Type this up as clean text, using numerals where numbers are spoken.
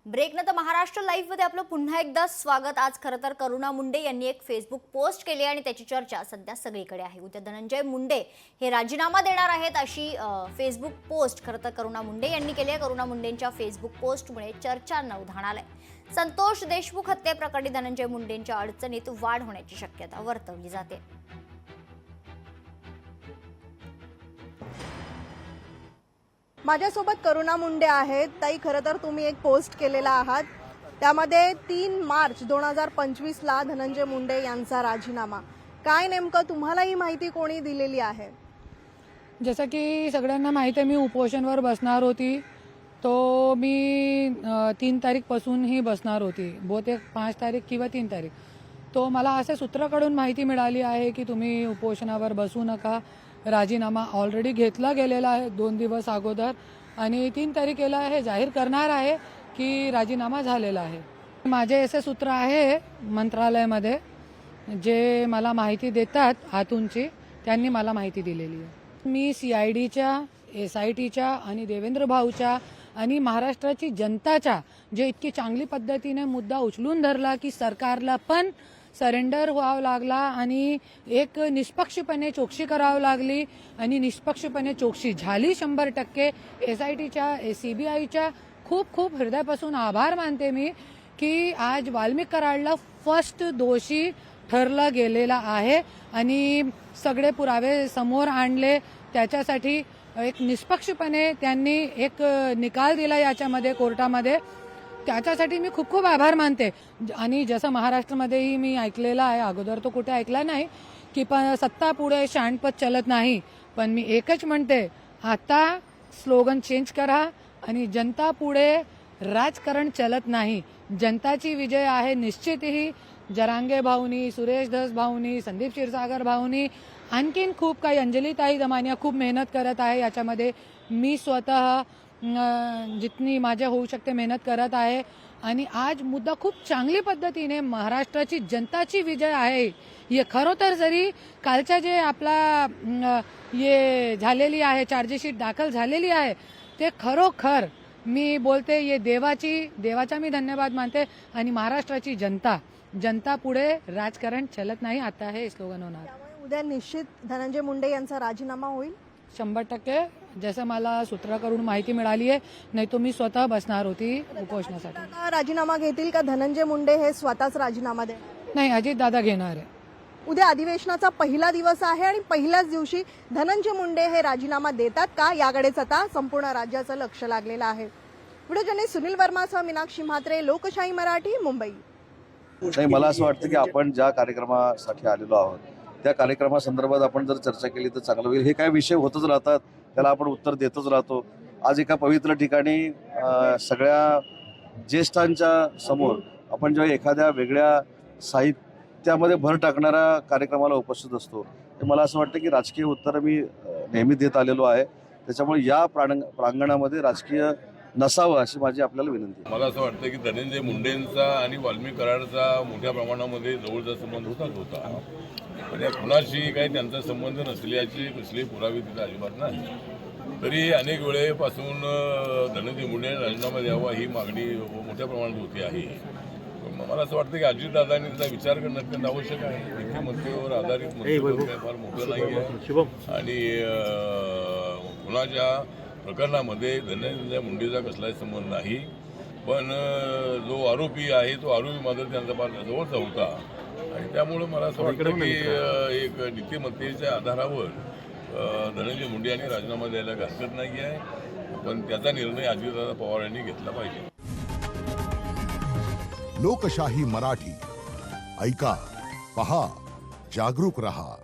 ब्रेकनंतर Maharashtra live मध्ये आपलं पुन्हा एकदा स्वागत। आज खरं तर करुणा मुंडे यांनी एक फेसबुक पोस्ट केली आणि त्याची चर्चा सध्या सगळीकडे आहे। उद्या धनंजय मुंडे हे राजीनामा देणार आहेत अशी फेसबुक पोस्ट खरं तर करुणा मुंडे यांनी केली आहे। करुणा मुंडेंच्या फेसबुक पोस्टमुळे चर्चांना उधाण आलंय। संतोष देशमुख हत्येप्रकरणी धनंजय मुंडेंच्या अडचणीत वाढ होण्याची शक्यता वर्तवली जाते। माझ्यासोबत करुणा मुंडे आहेत। ताई, खरं तर तुम्ही एक पोस्ट केलेला आहात, त्यामध्ये 3 मार्च 2025 ला धनंजय मुंडे यांचा राजीनामा। काय नेमकं तुम्हाला ही माहिती कोणी दिलेली आहे? जसं की सगळ्यांना माहिती आहे, मी उपोषणवर बसणार होती। तो मी 3 तारीखपासून ही बसणार होती, बहुतेक 5 तारीख किंवा 3 तारीख। तो मला असे सूत्राकडून माहिती मिळाली आहे की तुम्ही उपोषणावर बसू नका, राजीनामा ऑलरेडी घेतला गेलेला आहे 2 दिवस अगोदर आणि 3 तारखेला हे जाहीर करणार आहे की राजीनामा झालेला आहे। माझे असे सूत्र आहे मंत्रालयामध्ये जे मला माहिती देतात आतूनची, त्यांनी मला माहिती दिलेली आहे। मी CIDच्या, SITच्या आणि देवेंद्र भाऊच्या आणि महाराष्ट्राची जनताच्या जे इतकी चांगली पद्धतीने मुद्दा उचलून धरला की सरकारला पण सरेंडर व्हावं लागला आणि एक निष्पक्षपणे चौकशी करावी लागली आणि निष्पक्षपणे चौकशी झाली 100%। SITच्या, CBIच्या खूप खूप हृदयापासून आभार मानते मी की आज वाल्मिक कराडला फर्स्ट दोषी ठरला गेलेला आहे आणि सगळे पुरावे समोर आणले। त्याच्यासाठी एक निष्पक्षपणे त्यांनी एक निकाल दिला याच्यामध्ये कोर्टामध्ये, त्याच्यासाठी मी खूप खूप आभार मानते। आणि जसं महाराष्ट्रामध्येही मी ऐकलेलं आहे, अगोदर तो कुठे ऐकला नाही की सत्ता पुढे शहाणपत चलत नाही, पण मी एकच म्हणते, आता स्लोगन चेंज करा आणि जनता पुढे राजकारण चलत नाही। जनताची विजय आहे निश्चितही। जरांगे भाऊनी, सुरेश धस भाऊनी, संदीप क्षीरसागर भाऊनी, आणखीन खूप काही, अंजलीताई दमानिया खूप मेहनत करत आहे याच्यामध्ये। मी स्वतः जितनी माझ्या होऊ शकते मेहनत करत आहे आणि आज मुद्दा खूप चांगली पद्धतीने महाराष्ट्राची जनताची विजय आहे। हे खरोतर जरी कालच्या जे आपला ये झालेली आहे, चार्जशीट दाखल झालेली आहे, ते खरोखर मी बोलते ये देवाचा मी धन्यवाद मानते आणि महाराष्ट्राची जनता पुढे राजकारण चलत नाही, आता हे स्लोगन होणार। उद्या निश्चित धनंजय मुंडे यांचा राजीनामा होईल 100%। जसं मला सूत्राकडून माहिती मिळाली आहे, नाही तो मी स्वतः बसणार होती उपोषणासाठी। आता राजीनामा घेतील का धनंजय मुंडे हे स्वतःच राजीनामा देणार? नाही, अजित दादा घेणार आहे। उद्या अधिवेशनाचा पहिला दिवस आहे आणि पहिल्याच दिवशी धनंजय मुंडे हे राजीनामा देतात का, याकडेच आता संपूर्ण राज्याचं लक्ष लागलेलं आहे। व्हिडिओ जर्नलिस्ट सुनील वर्मासह मीनाक्षी म्हात्रे, लोकशाही मराठी, मुंबई। नाही, मला असं वाटतं की आपण ज्या कार्यक्रमासाठी आलेलो आहोत त्या कार्यक्रमासंदर्भात आपण जर चर्चा केली तर चांगलं होईल। हे काय विषय होतच राहतात, त्याला आपण उत्तर देतच राहतो। आज एका पवित्र ठिकाणी सगळ्या ज्येष्ठांच्या समोर आपण जेव्हा एखाद्या वेगळ्या साहित्यामध्ये भर टाकणाऱ्या कार्यक्रमाला उपस्थित असतो, तर मला असं वाटतं की राजकीय उत्तरं मी नेहमी देत आलेलो आहे। त्याच्यामुळे या प्रांगणामध्ये राजकीय नसावं अशी माझी आपल्याला विनंती आहे। मला असं वाटतं की धनंजय मुंडेंचा आणि वाल्मिक कराडचा मोठ्या प्रमाणामध्ये जवळचा संबंध होता, पण या खुनाशी काही त्यांचा संबंध नसल्याची कसली पुरावे तिथे अजिबात नाही। तरी अनेक वेळेपासून धनंजय मुंडे राजीनामा द्यावा ही मागणी मोठ्या प्रमाणात होती आहे। मला असं वाटतं की अजितदादांनी त्याचा विचार करणं अत्यंत आवश्यक आहे। नीतिमत्तेवर आधारित मंत्रिमंडळ फार मोठं नाही आहे आणि खुनाच्या प्रकरणामध्ये धनंजय मुंडेचा कसलाही संबंध नाही, पण जो आरोपी आहे तो आरोपी मात्र त्यांचा फार जवळचा होता आणि त्यामुळे मला असं वाटतं की एक नीतिमत्तेच्या आधारावर धनंजय मुंडे यांनी राजीनामा द्यायला हरकत नाही आहे, पण त्याचा निर्णय अजितदादा पवार यांनी घेतला पाहिजे। लोकशाही मराठी ऐका, पहा, जागरूक रहा।